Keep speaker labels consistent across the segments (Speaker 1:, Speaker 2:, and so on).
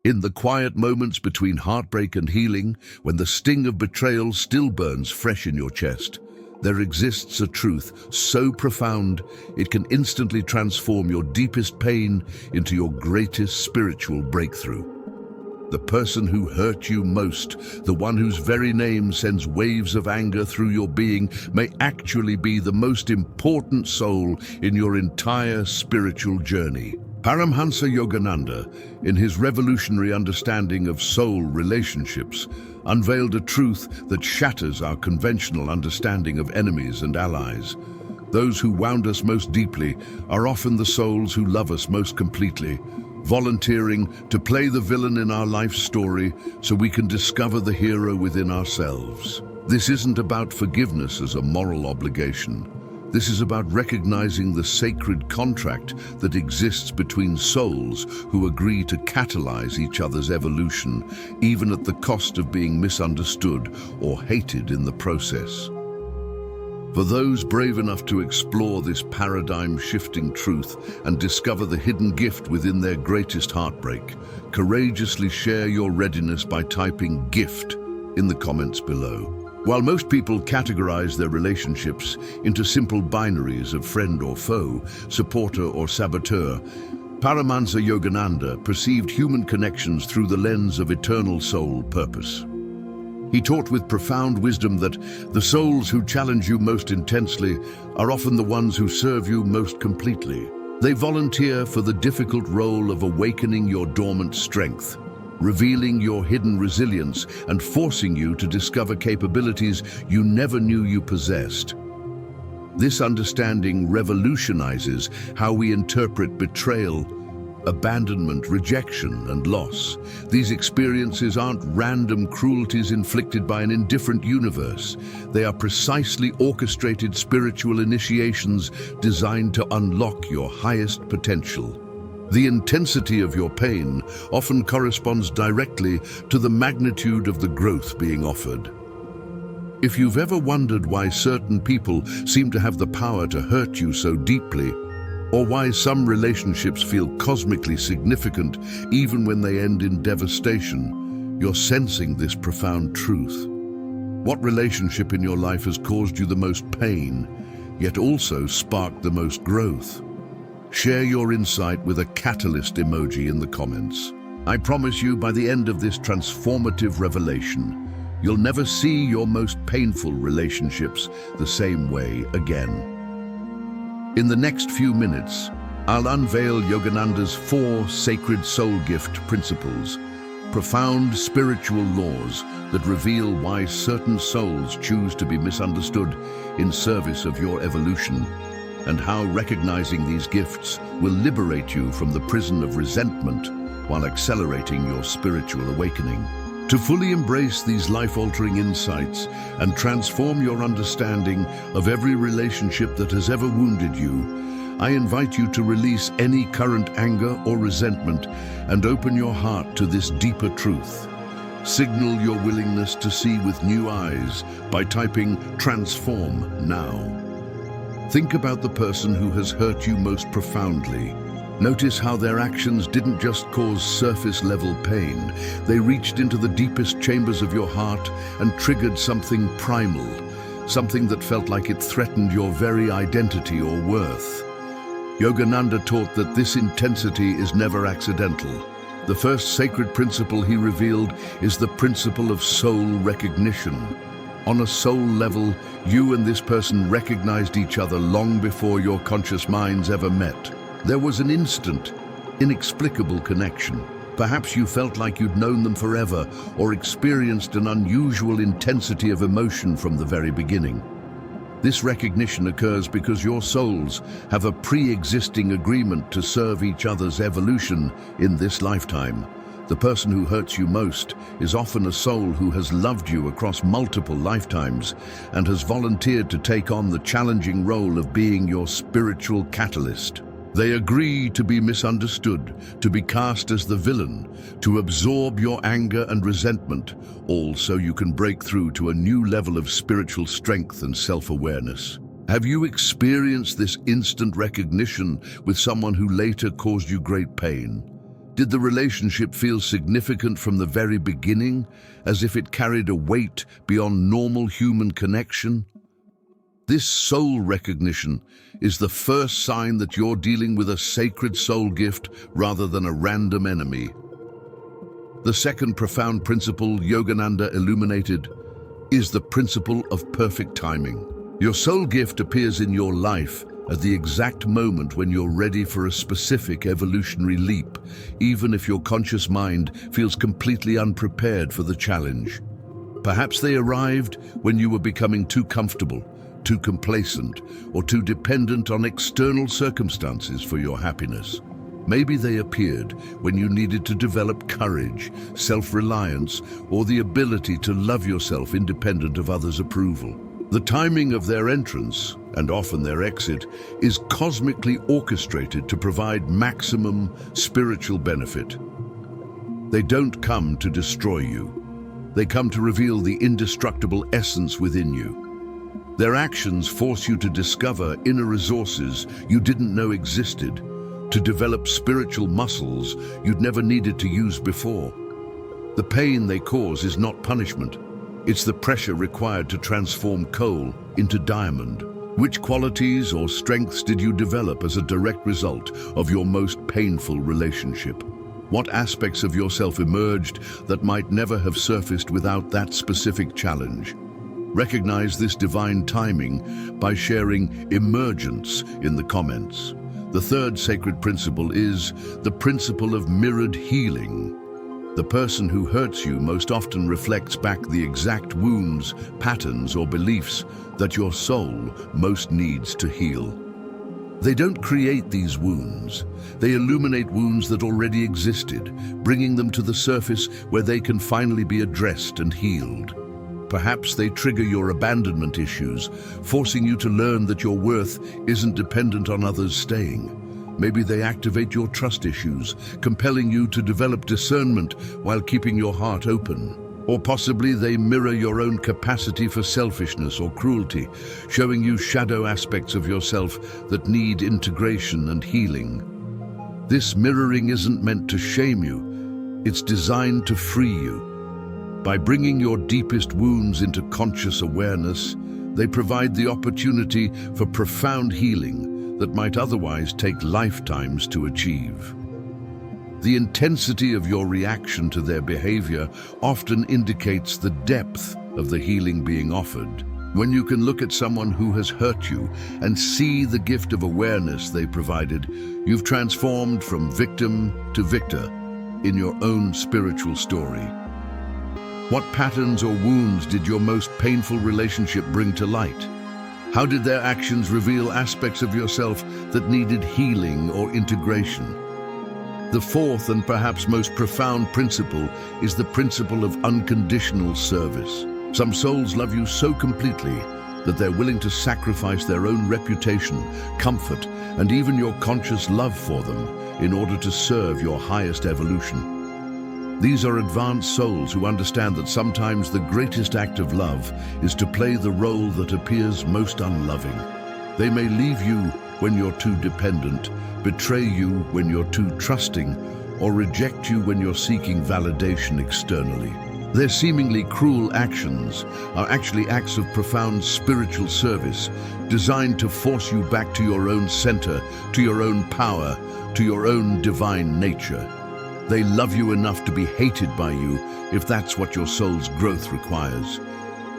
Speaker 1: In the quiet moments between heartbreak and healing, when the sting of betrayal still burns fresh in your chest, there exists a truth so profound it can instantly transform your deepest pain into your greatest spiritual breakthrough. The person who hurt you most, the one whose very name sends waves of anger through your being, may actually be the most important soul in your entire spiritual journey. Paramhansa Yogananda, in his revolutionary understanding of soul relationships, unveiled a truth that shatters our conventional understanding of enemies and allies. Those who wound us most deeply are often the souls who love us most completely, volunteering to play the villain in our life story so we can discover the hero within ourselves. This isn't about forgiveness as a moral obligation. This is about recognizing the sacred contract that exists between souls who agree to catalyze each other's evolution, even at the cost of being misunderstood or hated in the process. For those brave enough to explore this paradigm-shifting truth and discover the hidden gift within their greatest heartbreak, courageously share your readiness by typing "gift" in the comments below. While most people categorize their relationships into simple binaries of friend or foe, supporter or saboteur, Paramhansa Yogananda perceived human connections through the lens of eternal soul purpose. He taught with profound wisdom that the souls who challenge you most intensely are often the ones who serve you most completely. They volunteer for the difficult role of awakening your dormant strength, revealing your hidden resilience and forcing you to discover capabilities you never knew you possessed. This understanding revolutionizes how we interpret betrayal, abandonment, rejection, and loss. These experiences aren't random cruelties inflicted by an indifferent universe. They are precisely orchestrated spiritual initiations designed to unlock your highest potential. The intensity of your pain often corresponds directly to the magnitude of the growth being offered. If you've ever wondered why certain people seem to have the power to hurt you so deeply, or why some relationships feel cosmically significant even when they end in devastation, you're sensing this profound truth. What relationship in your life has caused you the most pain, yet also sparked the most growth? Share your insight with a catalyst emoji in the comments. I promise you, by the end of this transformative revelation, you'll never see your most painful relationships the same way again. In the next few minutes, I'll unveil Yogananda's 4 sacred soul gift principles, profound spiritual laws that reveal why certain souls choose to be misunderstood in service of your evolution, and how recognizing these gifts will liberate you from the prison of resentment while accelerating your spiritual awakening. To fully embrace these life-altering insights and transform your understanding of every relationship that has ever wounded you, I invite you to release any current anger or resentment and open your heart to this deeper truth. Signal your willingness to see with new eyes by typing "Transform" now. Think about the person who has hurt you most profoundly. Notice how their actions didn't just cause surface-level pain. They reached into the deepest chambers of your heart and triggered something primal, something that felt like it threatened your very identity or worth. Yogananda taught that this intensity is never accidental. The first sacred principle he revealed is the principle of soul recognition. On a soul level, you and this person recognized each other long before your conscious minds ever met. There was an instant, inexplicable connection. Perhaps you felt like you'd known them forever, or experienced an unusual intensity of emotion from the very beginning. This recognition occurs because your souls have a pre-existing agreement to serve each other's evolution in this lifetime. The person who hurts you most is often a soul who has loved you across multiple lifetimes and has volunteered to take on the challenging role of being your spiritual catalyst. They agree to be misunderstood, to be cast as the villain, to absorb your anger and resentment, all so you can break through to a new level of spiritual strength and self-awareness. Have you experienced this instant recognition with someone who later caused you great pain? Did the relationship feel significant from the very beginning, as if it carried a weight beyond normal human connection? This soul recognition is the first sign that you're dealing with a sacred soul gift rather than a random enemy. The second profound principle Yogananda illuminated is the principle of perfect timing. Your soul gift appears in your life at the exact moment when you're ready for a specific evolutionary leap, even if your conscious mind feels completely unprepared for the challenge. Perhaps they arrived when you were becoming too comfortable, too complacent, or too dependent on external circumstances for your happiness. Maybe they appeared when you needed to develop courage, self-reliance, or the ability to love yourself independent of others' approval. The timing of their entrance, and often their exit, is cosmically orchestrated to provide maximum spiritual benefit. They don't come to destroy you. They come to reveal the indestructible essence within you. Their actions force you to discover inner resources you didn't know existed, to develop spiritual muscles you'd never needed to use before. The pain they cause is not punishment. It's the pressure required to transform coal into diamond. Which qualities or strengths did you develop as a direct result of your most painful relationship? What aspects of yourself emerged that might never have surfaced without that specific challenge? Recognize this divine timing by sharing emergence in the comments. The third sacred principle is the principle of mirrored healing. The person who hurts you most often reflects back the exact wounds, patterns, or beliefs that your soul most needs to heal. They don't create these wounds. They illuminate wounds that already existed, bringing them to the surface where they can finally be addressed and healed. Perhaps they trigger your abandonment issues, forcing you to learn that your worth isn't dependent on others staying. Maybe they activate your trust issues, compelling you to develop discernment while keeping your heart open. Or possibly they mirror your own capacity for selfishness or cruelty, showing you shadow aspects of yourself that need integration and healing. This mirroring isn't meant to shame you, it's designed to free you. By bringing your deepest wounds into conscious awareness, they provide the opportunity for profound healing that might otherwise take lifetimes to achieve. The intensity of your reaction to their behavior often indicates the depth of the healing being offered. When you can look at someone who has hurt you and see the gift of awareness they provided, you've transformed from victim to victor in your own spiritual story. What patterns or wounds did your most painful relationship bring to light? How did their actions reveal aspects of yourself that needed healing or integration? The fourth and perhaps most profound principle is the principle of unconditional service. Some souls love you so completely that they're willing to sacrifice their own reputation, comfort, and even your conscious love for them in order to serve your highest evolution. These are advanced souls who understand that sometimes the greatest act of love is to play the role that appears most unloving. They may leave you when you're too dependent, betray you when you're too trusting, or reject you when you're seeking validation externally. Their seemingly cruel actions are actually acts of profound spiritual service, designed to force you back to your own center, to your own power, to your own divine nature. They love you enough to be hated by you if that's what your soul's growth requires.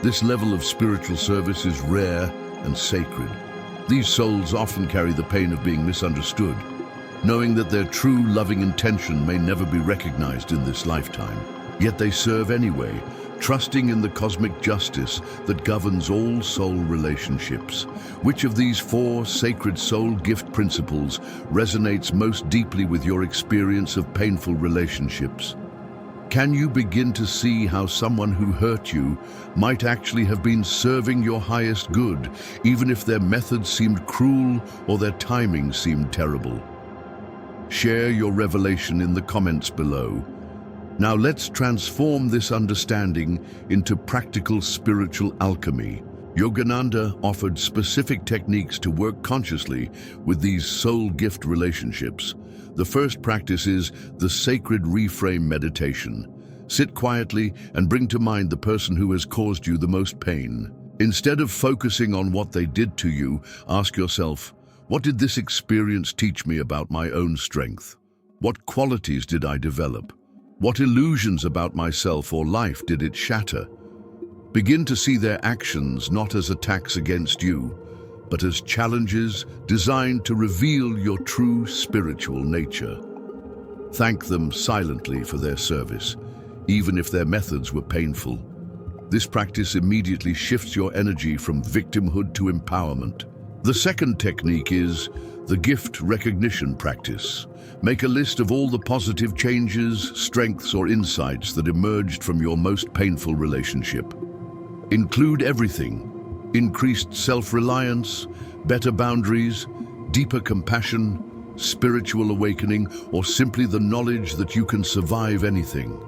Speaker 1: This level of spiritual service is rare and sacred. These souls often carry the pain of being misunderstood, knowing that their true loving intention may never be recognized in this lifetime. Yet they serve anyway, trusting in the cosmic justice that governs all soul relationships. Which of these four sacred soul gift principles resonates most deeply with your experience of painful relationships? Can you begin to see how someone who hurt you might actually have been serving your highest good, even if their methods seemed cruel or their timing seemed terrible? Share your revelation in the comments below. Now let's transform this understanding into practical spiritual alchemy. Yogananda offered specific techniques to work consciously with these soul gift relationships. The first practice is the sacred reframe meditation. Sit quietly and bring to mind the person who has caused you the most pain. Instead of focusing on what they did to you, ask yourself, what did this experience teach me about my own strength? What qualities did I develop? What illusions about myself or life did it shatter? Begin to see their actions not as attacks against you, but as challenges designed to reveal your true spiritual nature. Thank them silently for their service, even if their methods were painful. This practice immediately shifts your energy from victimhood to empowerment. The second technique is the gift recognition practice. Make a list of all the positive changes, strengths, or insights that emerged from your most painful relationship. Include everything: increased self-reliance, better boundaries, deeper compassion, spiritual awakening, or simply the knowledge that you can survive anything.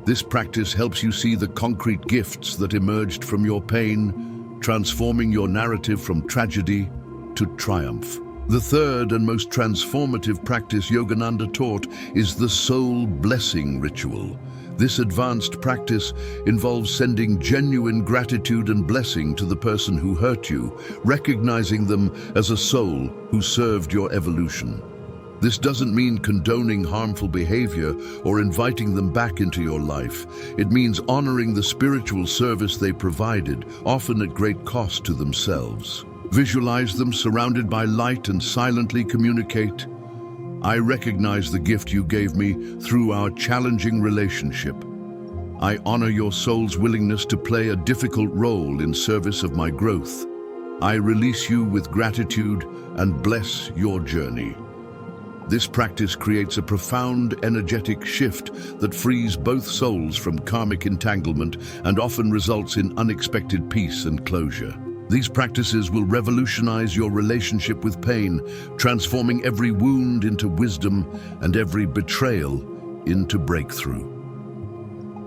Speaker 1: This practice helps you see the concrete gifts that emerged from your pain, transforming your narrative from tragedy to triumph. The third and most transformative practice Yogananda taught is the soul blessing ritual. This advanced practice involves sending genuine gratitude and blessing to the person who hurt you, recognizing them as a soul who served your evolution. This doesn't mean condoning harmful behavior or inviting them back into your life. It means honoring the spiritual service they provided, often at great cost to themselves. Visualize them surrounded by light and silently communicate, I recognize the gift you gave me through our challenging relationship. I honor your soul's willingness to play a difficult role in service of my growth. I release you with gratitude and bless your journey. This practice creates a profound energetic shift that frees both souls from karmic entanglement and often results in unexpected peace and closure. These practices will revolutionize your relationship with pain, transforming every wound into wisdom and every betrayal into breakthrough.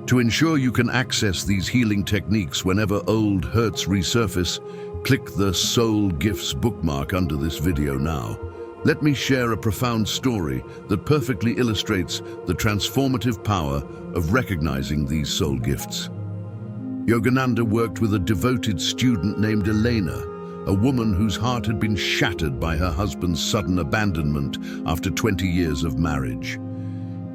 Speaker 1: To ensure you can access these healing techniques whenever old hurts resurface, click the Soul Gifts bookmark under this video now. Let me share a profound story that perfectly illustrates the transformative power of recognizing these soul gifts. Yogananda worked with a devoted student named Elena, a woman whose heart had been shattered by her husband's sudden abandonment after 20 years of marriage.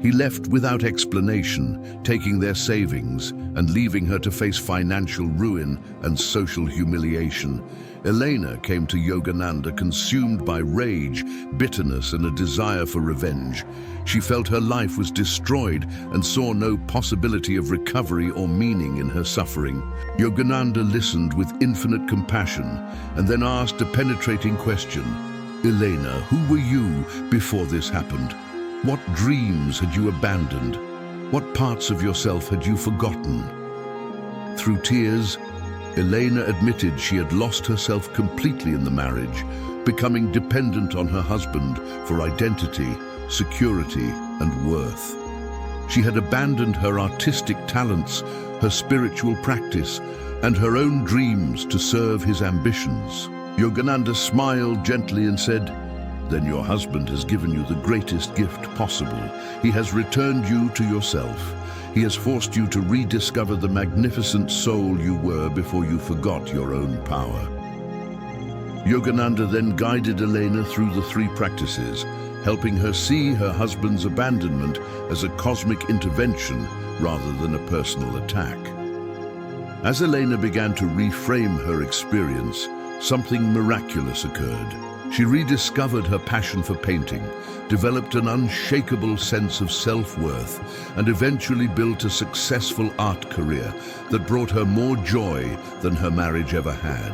Speaker 1: He left without explanation, taking their savings and leaving her to face financial ruin and social humiliation. Elena came to Yogananda consumed by rage, bitterness, and a desire for revenge. She felt her life was destroyed and saw no possibility of recovery or meaning in her suffering. Yogananda listened with infinite compassion and then asked a penetrating question. Elena, who were you before this happened? What dreams had you abandoned? What parts of yourself had you forgotten? Through tears, Elena admitted she had lost herself completely in the marriage, becoming dependent on her husband for identity, security, and worth. She had abandoned her artistic talents, her spiritual practice, and her own dreams to serve his ambitions. Yogananda smiled gently and said, "Then your husband has given you the greatest gift possible. He has returned you to yourself. He has forced you to rediscover the magnificent soul you were before you forgot your own power." Yogananda then guided Elena through the three practices, helping her see her husband's abandonment as a cosmic intervention rather than a personal attack. As Elena began to reframe her experience, something miraculous occurred. She rediscovered her passion for painting, developed an unshakable sense of self-worth, and eventually built a successful art career that brought her more joy than her marriage ever had.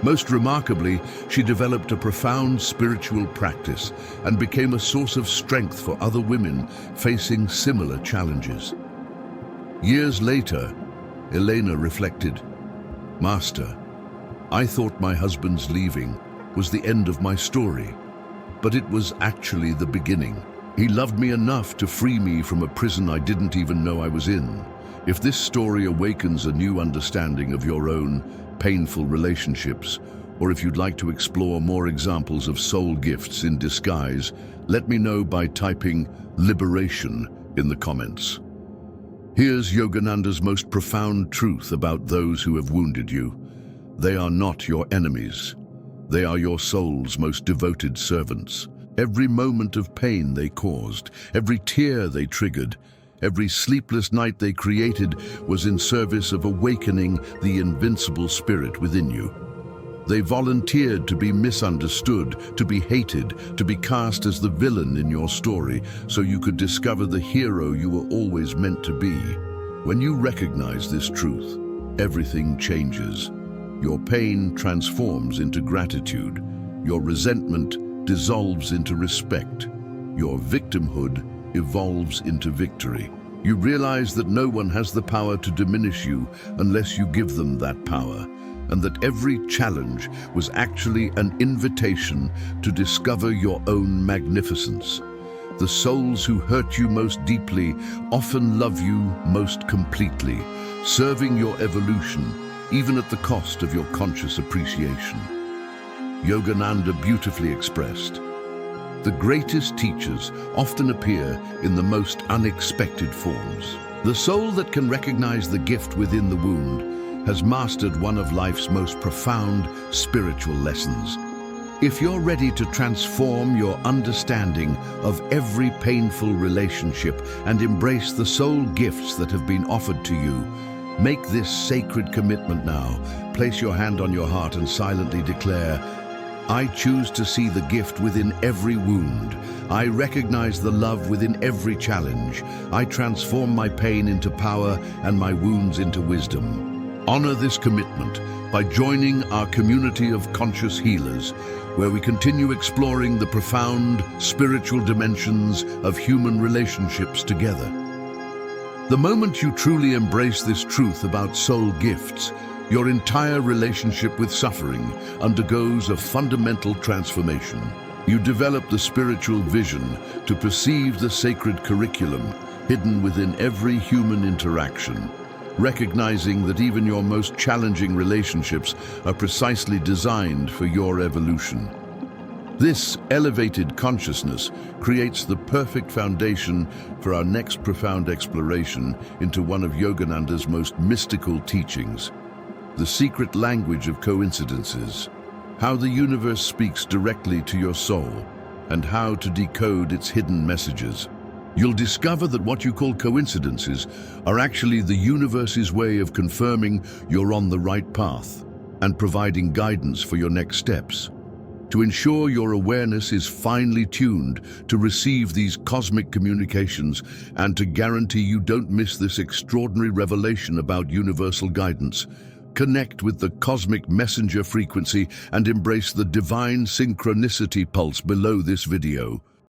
Speaker 1: Most remarkably, she developed a profound spiritual practice and became a source of strength for other women facing similar challenges. Years later, Elena reflected, "Master, I thought my husband's leaving was the end of my story, but it was actually the beginning. He loved me enough to free me from a prison I didn't even know I was in." If this story awakens a new understanding of your own painful relationships, or if you'd like to explore more examples of soul gifts in disguise, let me know by typing liberation in the comments. Here's Yogananda's most profound truth about those who have wounded you. They are not your enemies. They are your soul's most devoted servants. Every moment of pain they caused, every tear they triggered, every sleepless night they created was in service of awakening the invincible spirit within you. They volunteered to be misunderstood, to be hated, to be cast as the villain in your story, so you could discover the hero you were always meant to be. When you recognize this truth, everything changes. Your pain transforms into gratitude. Your resentment dissolves into respect. Your victimhood evolves into victory. You realize that no one has the power to diminish you unless you give them that power, and that every challenge was actually an invitation to discover your own magnificence. The souls who hurt you most deeply often love you most completely, serving your evolution, even at the cost of your conscious appreciation. Yogananda beautifully expressed, "The greatest teachers often appear in the most unexpected forms." The soul that can recognize the gift within the wound has mastered one of life's most profound spiritual lessons. If you're ready to transform your understanding of every painful relationship and embrace the soul gifts that have been offered to you, make this sacred commitment now. Place your hand on your heart and silently declare, "I choose to see the gift within every wound. I recognize the love within every challenge. I transform my pain into power and my wounds into wisdom." Honor this commitment by joining our community of conscious healers, where we continue exploring the profound spiritual dimensions of human relationships together. The moment you truly embrace this truth about soul gifts, your entire relationship with suffering undergoes a fundamental transformation. You develop the spiritual vision to perceive the sacred curriculum hidden within every human interaction, recognizing that even your most challenging relationships are precisely designed for your evolution. This elevated consciousness creates the perfect foundation for our next profound exploration into one of Yogananda's most mystical teachings, the secret language of coincidences, how the universe speaks directly to your soul, and how to decode its hidden messages. You'll discover that what you call coincidences are actually the universe's way of confirming you're on the right path and providing guidance for your next steps. To ensure your awareness is finely tuned to receive these cosmic communications and to guarantee you don't miss this extraordinary revelation about universal guidance, connect with the cosmic messenger frequency and embrace the divine synchronicity pulse below this video.